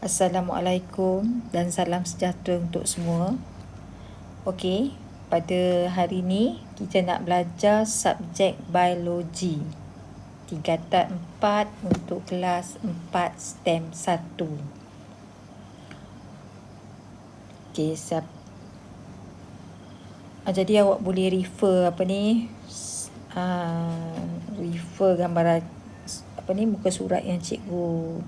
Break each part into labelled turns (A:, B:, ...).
A: Assalamualaikum dan salam sejahtera untuk semua. Okey, pada hari ini kita nak belajar subjek biologi. Tingkatan 4 untuk kelas 4 STEM 1. Okey, jadi awak boleh refer refer gambar muka surat yang cikgu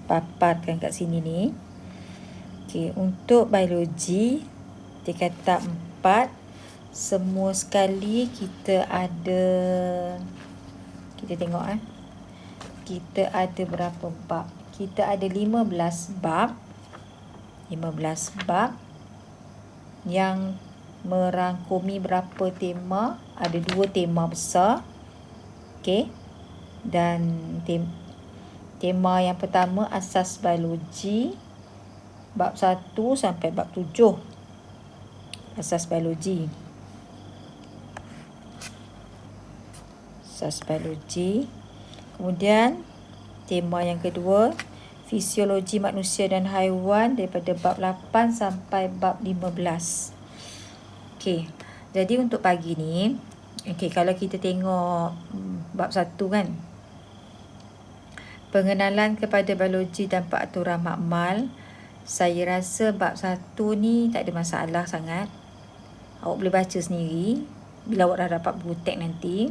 A: paparkan kat sini ni. Okey, untuk biologi tingkatan 4 semua sekali kita ada, kita tengok kita ada berapa bab? Kita ada 15 bab. 15 bab yang merangkumi berapa tema? Ada 2 tema besar. Okey. Dan tema yang pertama asas biologi, bab 1 sampai bab 7. Asas biologi. Asas biologi. Kemudian tema yang kedua, fisiologi manusia dan haiwan daripada bab 8 sampai bab 15. Okey. Jadi untuk pagi ni, kalau kita tengok bab 1 kan. Pengenalan kepada biologi dan peraturan makmal. Saya rasa bab 1 ni tak ada masalah sangat. Awak boleh baca sendiri bila awak dah dapat buku teks nanti.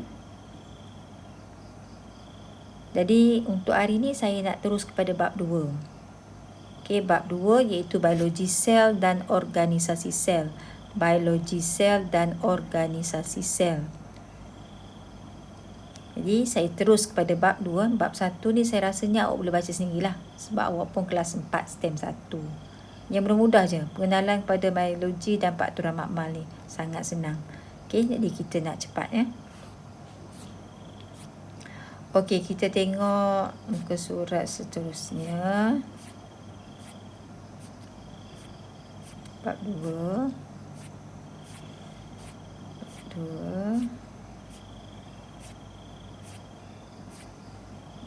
A: Jadi untuk hari ni saya nak terus kepada bab 2. Okey, bab 2 iaitu biologi sel dan organisasi sel. Biologi sel dan organisasi sel. Jadi saya terus kepada bab 2. Bab 1 ni saya rasanya awak boleh baca sendirilah. Sebab awak pun kelas 4 STEM 1. Yang mudah-mudah je. Pengenalan kepada biologi dan peraturan makmal ni. Sangat senang. Okey, jadi kita nak cepat ya. Okey, kita tengok muka surat seterusnya. Bab 2.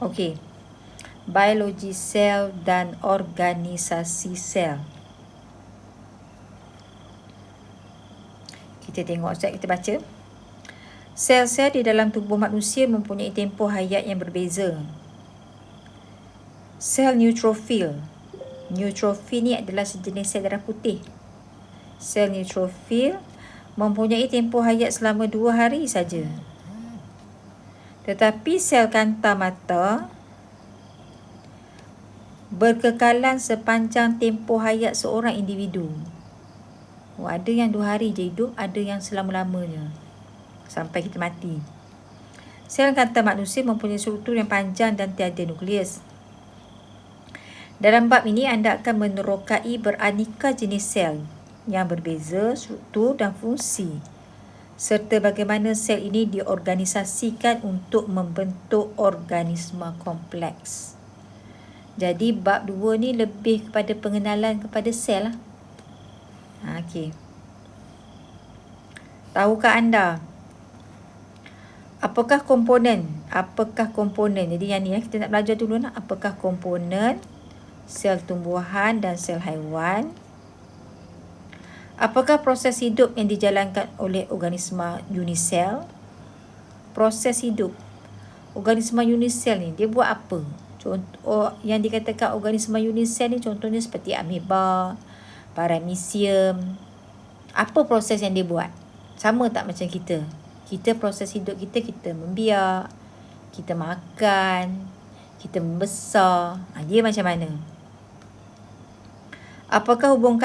A: Okey. Biologi sel dan organisasi sel. Kita tengok sekejap, kita baca. Sel-sel di dalam tubuh manusia mempunyai tempoh hayat yang berbeza. Sel neutrofil. Neutrofil ni adalah sejenis sel darah putih. Sel neutrofil mempunyai tempoh hayat selama 2 hari saja. Tetapi sel kanta mata berkekalan sepanjang tempoh hayat seorang individu. Ada yang 2 hari je hidup, ada yang selama-lamanya sampai kita mati. Sel kanta manusia mempunyai struktur yang panjang dan tiada nukleus. Dalam bab ini anda akan menerokai beraneka jenis sel yang berbeza struktur dan fungsi, serta bagaimana sel ini diorganisasikan untuk membentuk organisma kompleks. Jadi bab 2 ni lebih kepada pengenalan kepada sel lah. Okey. Tahukah anda apakah komponen? Jadi yang ni kita nak belajar dulu nak. Apakah komponen sel tumbuhan dan sel haiwan? Apakah proses hidup yang dijalankan oleh organisma unisel? Proses hidup organisma unisel ni dia buat apa? Contoh yang dikatakan organisma unisel ni contohnya seperti ameba, paramecium. Apa proses yang dia buat? Sama tak macam kita? Kita proses hidup kita membiak, kita makan, kita membesar. Dia macam mana? Apakah hubung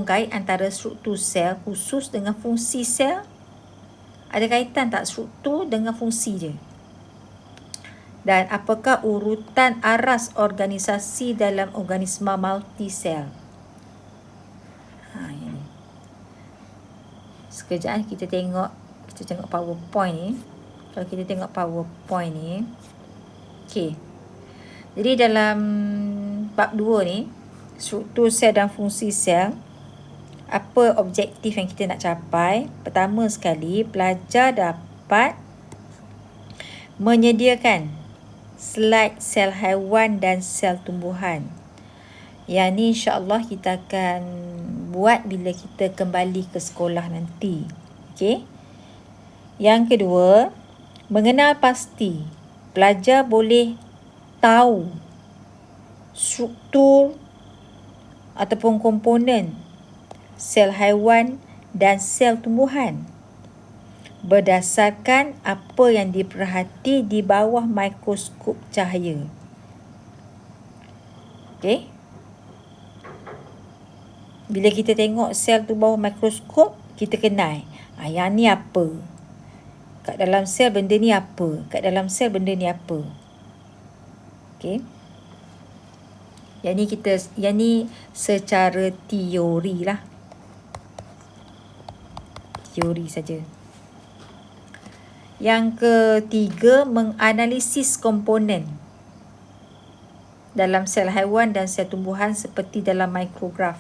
A: kait antara struktur sel khusus dengan fungsi sel? Ada kaitan tak struktur dengan fungsi je? Dan apakah urutan aras organisasi dalam organisma multisel? Ini. Sekejap kita tengok PowerPoint ni. Kalau kita tengok PowerPoint ni. Okey. Jadi dalam bab 2 ni, struktur sel dan fungsi sel, apa objektif yang kita nak capai? Pertama sekali, pelajar dapat menyediakan slide sel haiwan dan sel tumbuhan. Yang ni insya-Allah kita akan buat bila kita kembali ke sekolah nanti. Okey. Yang kedua, mengenal pasti. Pelajar boleh tahu struktur ataupun komponen sel haiwan dan sel tumbuhan berdasarkan apa yang diperhati di bawah mikroskop cahaya. Okey. Bila kita tengok sel tu bawah mikroskop, kita kenal. Yang ni apa? Kat dalam sel benda ni apa? Kat dalam sel benda ni apa? Okey. Yang ni secara teori lah. Teori saja. Yang ketiga, menganalisis komponen dalam sel haiwan dan sel tumbuhan seperti dalam mikrograf.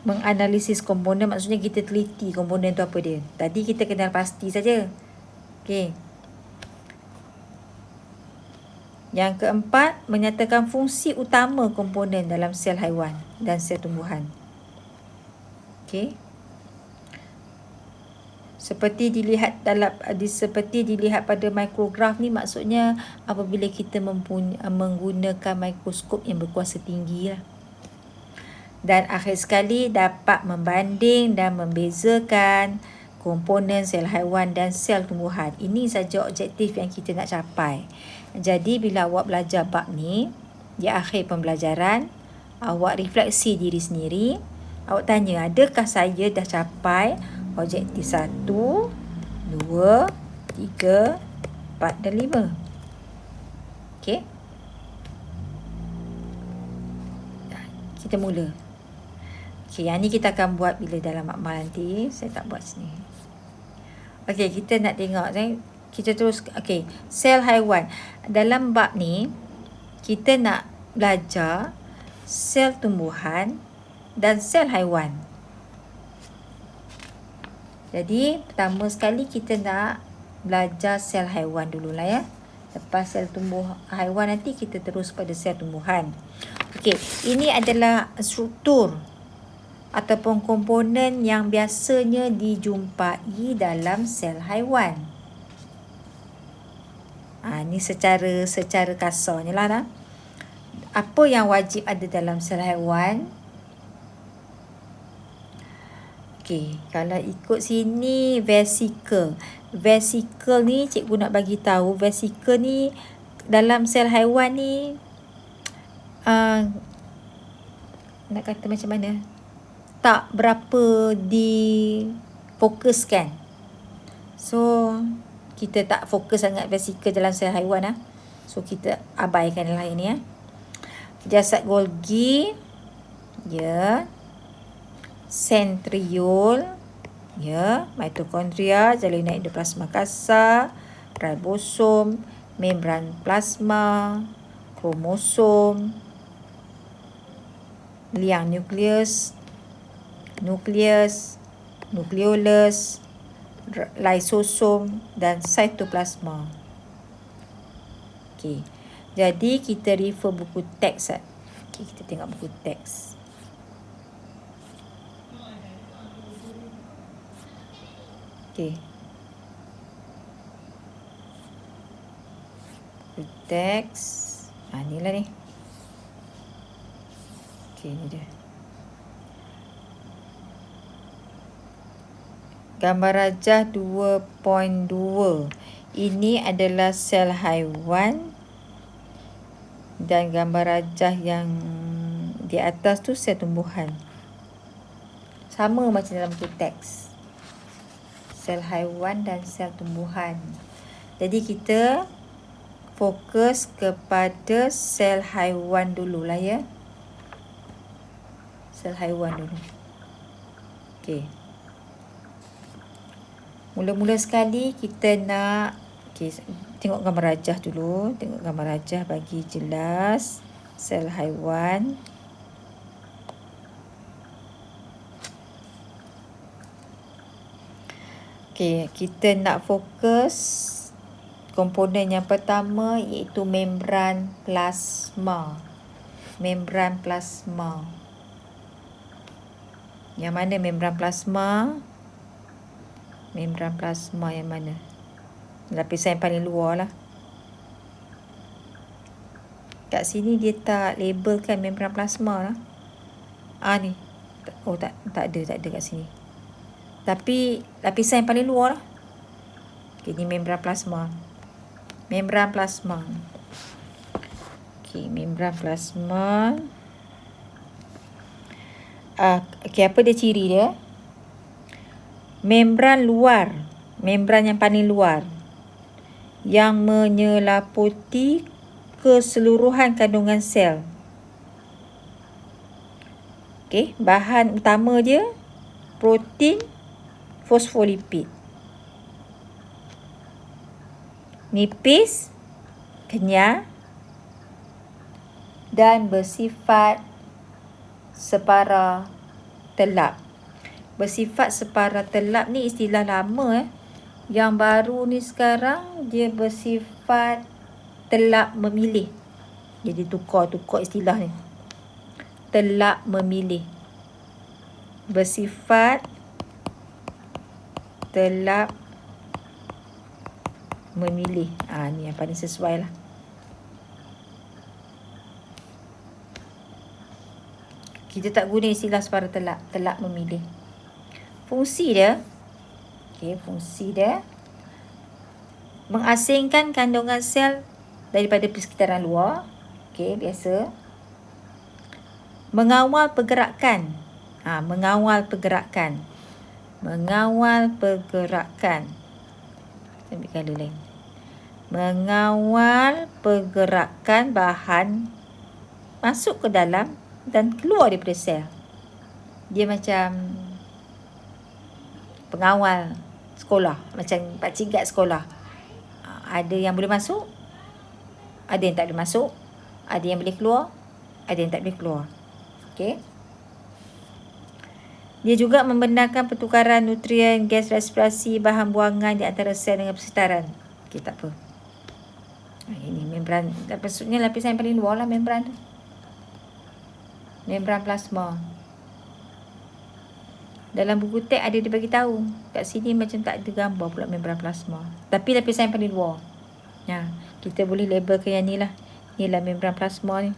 A: Menganalisis komponen maksudnya kita teliti komponen tu apa dia. Tadi kita kenal pasti saja. Okey. Yang keempat, menyatakan fungsi utama komponen dalam sel haiwan dan sel tumbuhan. Okey. Seperti dilihat pada mikrograf ni, maksudnya apabila kita menggunakan mikroskop yang berkuasa tinggi lah. Dan akhir sekali, dapat membanding dan membezakan komponen sel haiwan dan sel tumbuhan. Ini saja objektif yang kita nak capai. Jadi bila awak belajar bab ni, di akhir pembelajaran, awak refleksi diri sendiri. Awak tanya, adakah saya dah capai objektif 1, 2, 3, 4 dan 5? Okey. Kita mula. Okey, yang ni kita akan buat bila dalam makmal nanti. Saya tak buat sini. Okey, kita nak tengok. Kita terus. Okey, sel haiwan. Dalam bab ni, kita nak belajar sel tumbuhan dan sel haiwan. Jadi, pertama sekali kita nak belajar sel haiwan dululah ya. Lepas sel haiwan nanti kita terus pada sel tumbuhan. Okey, ini adalah struktur ataupun komponen yang biasanya dijumpai dalam sel haiwan. Ni secara kasarnya lah. Apa yang wajib ada dalam sel haiwan? Okey, kalau ikut sini vesicle. Vesicle ni cikgu nak bagi tahu, vesicle ni dalam sel haiwan ni nak kata macam mana? Tak berapa difokuskan. So, kita tak fokus sangat vesicle dalam sel haiwan lah. So, kita abaikanlah ini ya. Jasad Golgi, ya. Centriole, ya. Mitokondria, jalur endoplasma kasar, ribosom, membran plasma, kromosom, liang nukleus, nukleolus, lysosom dan cytoplasma. Okey. Jadi kita refer buku teks. Okey, kita tengok buku teks. Okey. Buku teks. Inilah ni. Okey, ni dia. Gambar rajah 2.2. Ini adalah sel haiwan. Dan gambar rajah yang di atas tu sel tumbuhan. Sama macam dalam buku teks. Sel haiwan dan sel tumbuhan. Jadi kita fokus kepada sel haiwan dululah ya. Sel haiwan dulu. Okey. Mula-mula sekali kita nak tengok gambar rajah dulu. Tengok gambar rajah bagi jelas sel haiwan. Okey, kita nak fokus komponen yang pertama iaitu membran plasma. Membran plasma. Yang mana membran plasma? Membran plasma yang mana? Lapisan yang paling luar lah. Kat sini dia tak labelkan membran plasma lah. Ni. Oh tak ada kat sini. Tapi lapisan yang paling luar lah. Okay, ni membran plasma. Membran plasma. Okay, membran plasma. Okay, apa dia ciri dia? Membran luar. Membran yang paling luar. Yang menyelaputi keseluruhan kandungan sel. Okay, bahan utama dia protein, fosfolipid. Nipis, kenyal dan bersifat separa telap. Bersifat separa telap ni istilah lama. Yang baru ni sekarang dia bersifat telap memilih. Jadi tukar istilah ni. Telap memilih. Bersifat telap memilih. Ni yang paling sesuai lah. Kita tak guna istilah separa telap. Telap memilih. Fungsi dia. Fungsi dia mengasingkan kandungan sel daripada persekitaran luar. Biasa. Mengawal pergerakan. Mengawal pergerakan. Mengawal pergerakan. Ambil color lain. Mengawal pergerakan bahan masuk ke dalam dan keluar daripada sel. Dia macam pengawal sekolah. Macam pakcik kat sekolah. Ada yang boleh masuk. Ada yang tak boleh masuk. Ada yang boleh keluar. Ada yang tak boleh keluar. Okay. Dia juga membenarkan pertukaran nutrien, gas respirasi, bahan buangan di antara sel dengan persekitaran. Okay, tak apa. Ini membran. Maksudnya lapisan yang paling luar lah membran tu. Membran plasma. Dalam buku teks ada dia bagi tahu. Kat sini macam tak ada gambar pula membran plasma. Tapi lapisan yang paling luar. Kita boleh label ke yang ni lah. Ni lah membran plasma ni.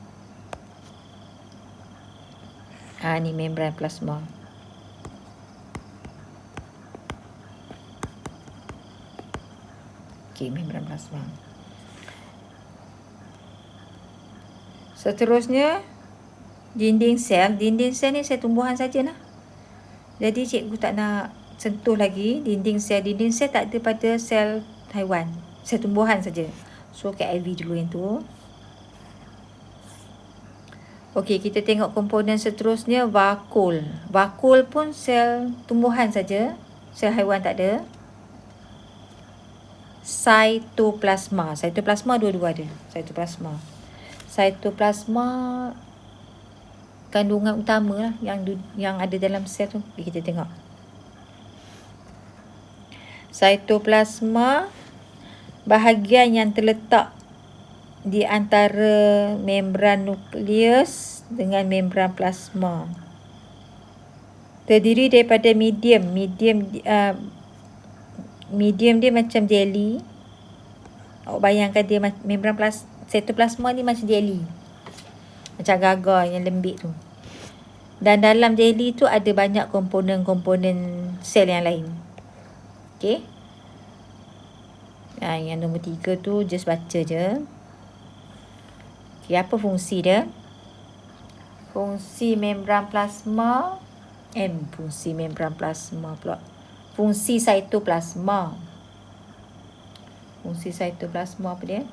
A: Ni membran plasma. Membran plasma. Seterusnya, dinding sel. Dinding sel ni sel tumbuhan sajalah. Jadi cikgu tak nak sentuh lagi dinding sel. Dinding sel tak ada pada sel haiwan. Sel tumbuhan saja. So KLV dulu yang tu. Okey, kita tengok komponen seterusnya, vakul. Vakul pun sel tumbuhan saja. Sel haiwan tak ada. Cytoplasma. Cytoplasma dua-dua ada. Cytoplasma kandungan utama lah yang ada dalam sel tu. Kita tengok. Cytoplasma bahagian yang terletak di antara membran nukleus dengan membran plasma. Terdiri daripada medium. Medium dia macam jelly. Awak bayangkan dia membran cytoplasma ni macam jelly. Macam agar-agar yang lembik tu. Dan dalam jelly tu ada banyak komponen-komponen sel yang lain. Okay. Yang nombor 3 tu just baca je. Okay, apa fungsi dia? Fungsi membran plasma. Fungsi membran plasma pula. Fungsi cytoplasma. Fungsi cytoplasma apa dia?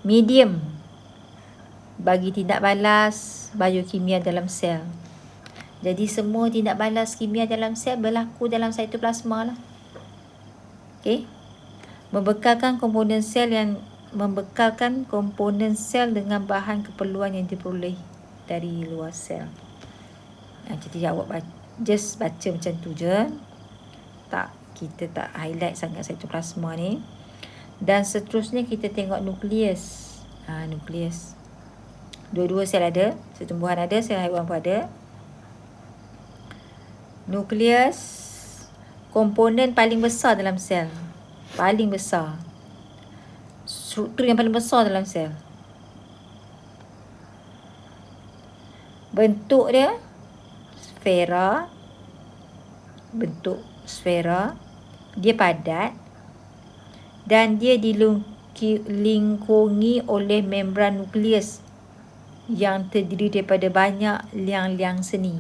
A: Medium. Bagi tindak balas biokimia dalam sel. Jadi semua tindak balas kimia dalam sel berlaku dalam cytoplasma lah. Okay. Membekalkan komponen sel dengan bahan keperluan yang diperoleh dari luar sel. Jadi awak just baca macam tu je. Tak kita tak highlight sangat cytoplasma ni. Dan seterusnya kita tengok nukleus. Nukleus. Dua-dua sel ada, sel tumbuhan ada, sel haiwan pun ada. Nukleus komponen paling besar dalam sel. Paling besar. Struktur yang paling besar dalam sel. Bentuk dia sfera. Bentuk sfera. Dia padat. Dan dia dilingkungi oleh membran nukleus yang terdiri daripada banyak liang-liang seni.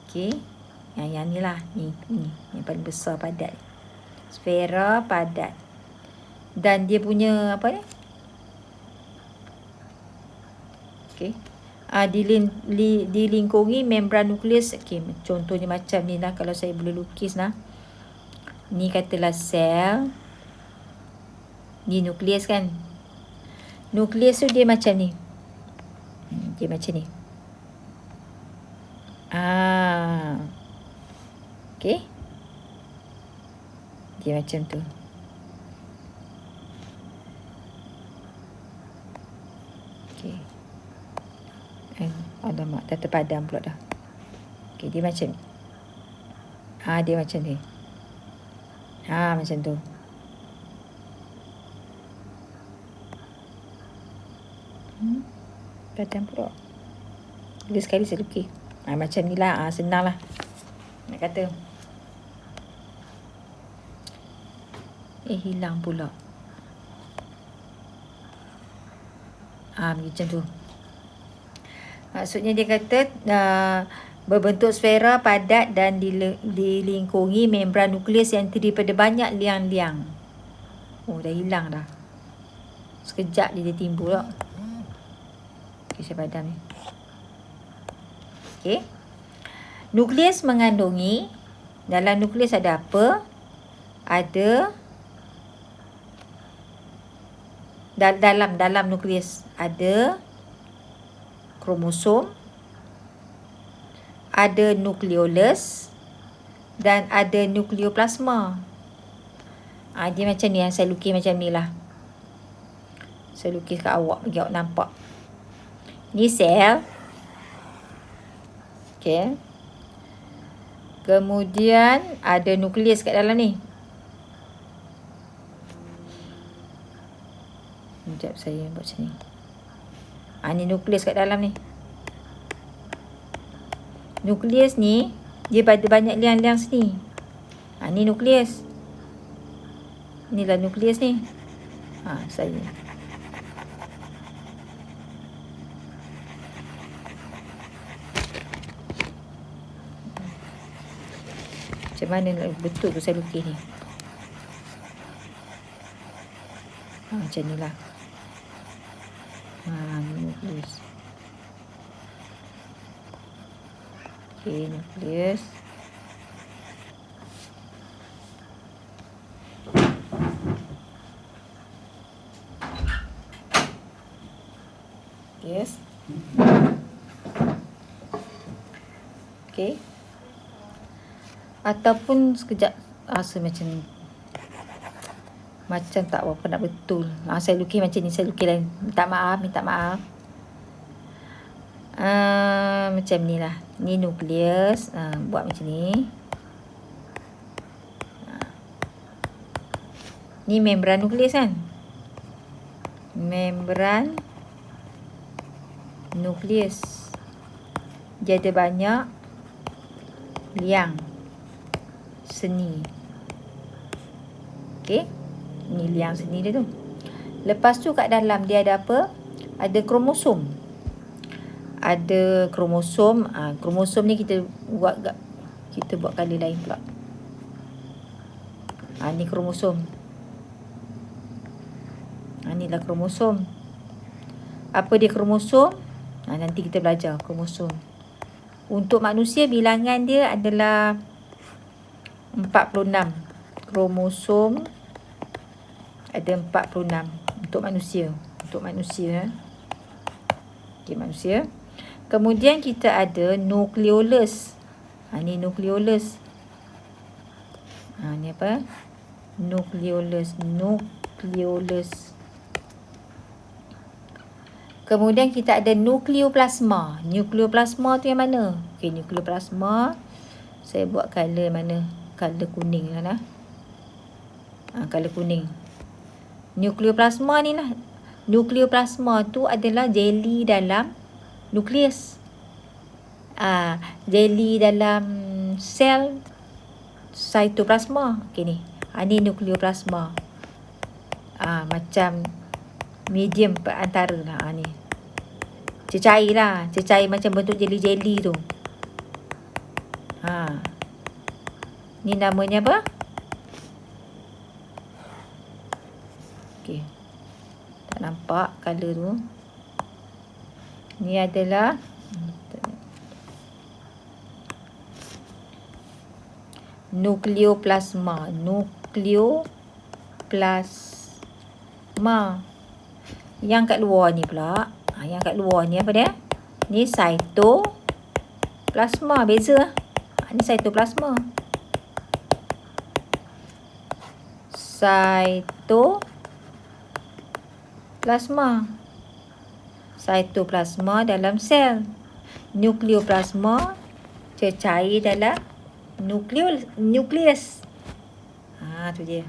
A: Okey. Yang ni lah. Ni. Yang paling besar padat. Sfera padat. Dan dia punya apa ni? Okey. Dilingkungi membran nukleus. Okey, contohnya macam ni lah. Kalau saya boleh lukis lah. Ni katalah sel. Ni nukleus kan. Nukleus tu dia macam ni. Dia macam ni. Okey. Dia macam tu. Okey. Alamak, dah terpadam pula dah. Okey, dia macam ni. Dia macam ni. Macam tu. Padam pula. Bila sekali saya lukis. Macam ni lah. Senang lah nak kata. Hilang pula. Macam tu. Maksudnya dia kata berbentuk sfera padat dan dilingkungi membran nukleus yang terdiri pada banyak liang-liang. Dah hilang dah. Sekejap dia timbul tak. Okay, saya padam ni. Okay. Nukleus mengandungi, dalam nukleus ada apa? Ada dalam nukleus ada kromosom, ada nukleolus dan ada nukleoplasma. Dia macam ni yang saya lukis macam ni lah. Saya lukis kat awak bagi awak nampak. Ni sel. Okay. Kemudian ada nukleus kat dalam ni. Sekejap saya buat macam ni. Ni nukleus kat dalam ni. Nukleus ni dia ada banyak liang-liang sini. Ni nukleus. Inilah nukleus ni. Saya. Macam mana betul tu saya lukis ni. Macam ni lah. Nukleus. Okay, nukleus. Yes. Okay. Ataupun sekejap rasa macam ni. Macam tak berapa nak betul. Saya lukis macam ni. Saya lukis lain. Minta maaf. Macam ni lah. Ni nukleus. Buat macam ni. Ni membran nukleus kan. Membran nukleus. Dia ada banyak liang seni. Okay. Ni liang seni dia tu. Lepas tu kat dalam dia ada apa? Ada kromosom. Ada kromosom. Kromosom ni kita buat kali lain pula. Ni kromosom. Inilah kromosom. Apa dia kromosom? Nanti kita belajar kromosom. Untuk manusia bilangan dia adalah 46. Kromosom ada 46 untuk manusia. Okay, manusia. Kemudian kita ada nukleolus. Ni nukleolus. Ni apa? Nukleolus. Kemudian kita ada nukleoplasma. Nukleoplasma tu yang mana? Okey, nukleoplasma. Saya buat color mana? Color kuning lah. Color kuning. Nukleoplasma ni lah. Nukleoplasma tu adalah jelly dalam nukleus. Jelly dalam sel cytoplasma. Okey ni. Ni nukleoplasma. Macam medium perantara lah. Ni. Cecair lah. Cecair macam bentuk jelly-jelly tu. Ni namanya apa? Okey. Tak nampak color tu. Ni adalah nukleoplasma. Yang kat luar ni pula. Yang kat luar ni apa dia? Ni cytoplasma. Beza. Ni cytoplasma. Cytoplasma dalam sel. Nukleoplasma cecair dalam nukleus. Tu dia.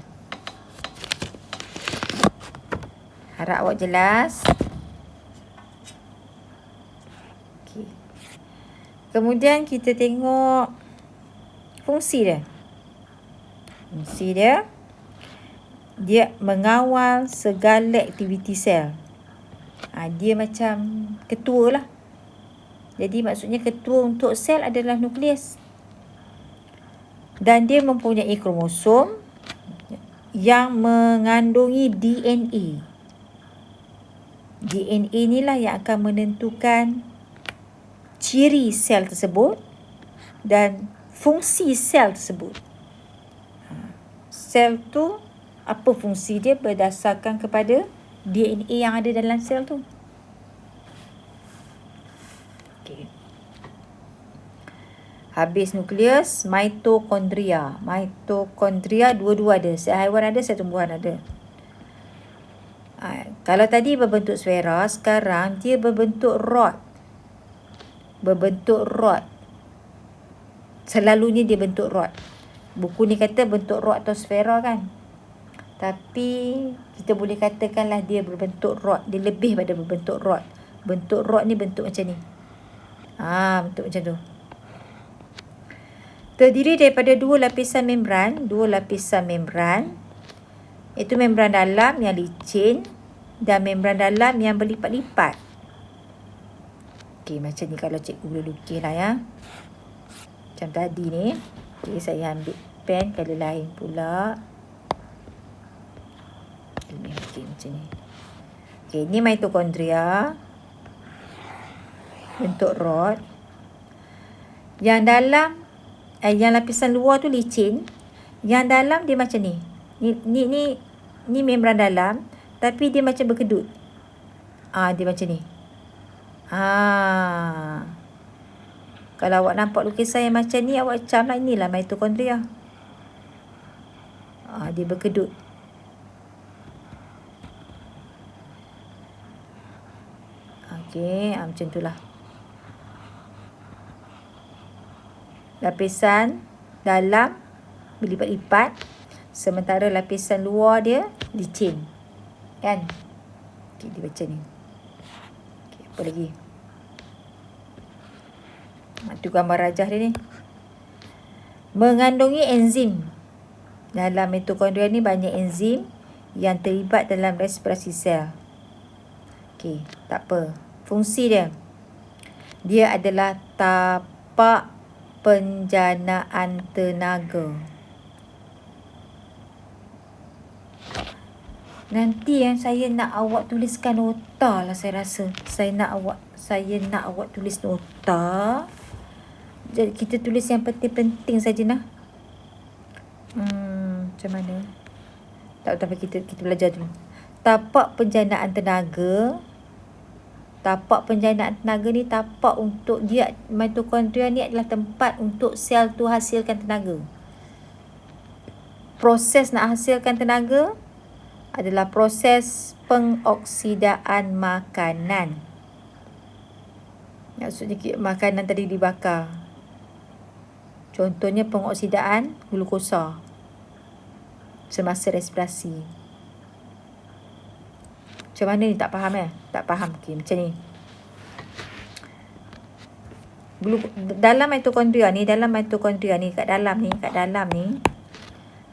A: Harap awak jelas. Okay. Kemudian kita tengok fungsi dia. Dia mengawal segala aktiviti sel. Dia macam ketua lah. Jadi maksudnya ketua untuk sel adalah nukleus. Dan dia mempunyai kromosom yang mengandungi DNA. DNA inilah yang akan menentukan ciri sel tersebut dan fungsi sel tersebut. Sel tu, apa fungsi dia berdasarkan kepada DNA yang ada dalam sel tu. Okay. Habis nukleus, mitokondria. Mitokondria dua-dua ada. Sel haiwan ada, sel tumbuhan ada. Kalau tadi berbentuk sfera, sekarang dia berbentuk rod. Selalunya dia bentuk rod. Buku ni kata bentuk rod atau sfera kan. Tapi kita boleh katakanlah dia berbentuk rod. Dia lebih pada berbentuk rod. Bentuk rod ni bentuk macam ni. Bentuk macam tu. Terdiri daripada dua lapisan membran. Iaitu membran dalam yang licin dan membran dalam yang berlipat-lipat. Okey, macam ni kalau cikgu boleh lukis lah ya. Macam tadi ni. Okey, saya ambil pen color lain pula. Okey, macam ni. Okey, ni mitokondria. Bentuk rod. Yang dalam, yang lapisan luar tu licin. Yang dalam dia macam ni. Ni membran dalam. Tapi dia macam berkedut. Dia macam ni. Kalau awak nampak lukisan yang macam ni, awak cam lah, inilah mitokondria. Dia berkedut. Okey, macam tu lah. Lapisan dalam berlipat-lipat, sementara lapisan luar dia licin. Kan? Okey, dia macam ni. Okey, apa lagi? Itu gambar rajah dia ni. Mengandungi enzim. Dalam mitokondria ni banyak enzim yang terlibat dalam respirasi sel. Okey, tak apa. Fungsi dia. Dia adalah tapak penjanaan tenaga. Nanti yang saya nak awak tuliskan nota lah, saya rasa. Saya nak awak tulis nota. Jadi kita tulis yang penting-penting saja nah. Macam mana? Tak apa, kita belajar dulu. Tapak penjanaan tenaga Tapak penjanaan tenaga ni tapak untuk dia, mitokondria ni adalah tempat untuk sel tu hasilkan tenaga. Proses nak hasilkan tenaga adalah proses pengoksidaan makanan. Maksudnya makanan tadi dibakar. Contohnya pengoksidaan glukosa semasa respirasi. Macam mana ni, tak faham Tak faham. Okay, macam ni. Dalam mitokondria ni, kat dalam ni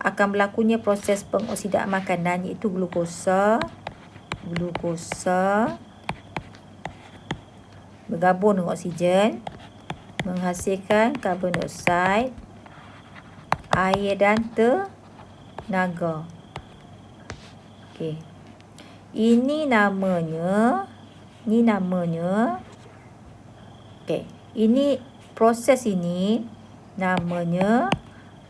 A: akan berlakunya proses pengoksidaan makanan, iaitu glukosa bergabung dengan oksigen menghasilkan karbon dioksida, air dan tenaga. Okey. Ini namanya okey. Ini proses ini namanya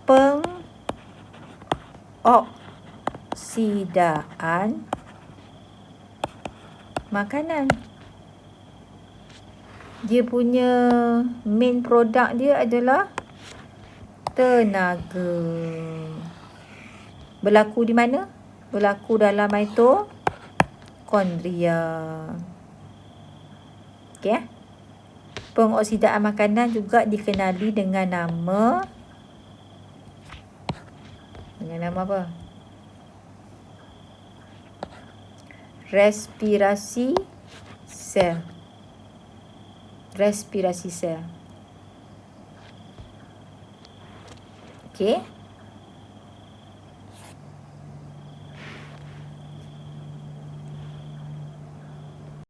A: pengoksidaan makanan. Dia punya main produk dia adalah tenaga. Berlaku di mana? Berlaku dalam mitokondria. Okey. Pengoksidaan makanan juga dikenali dengan nama apa? Respirasi sel. Okey.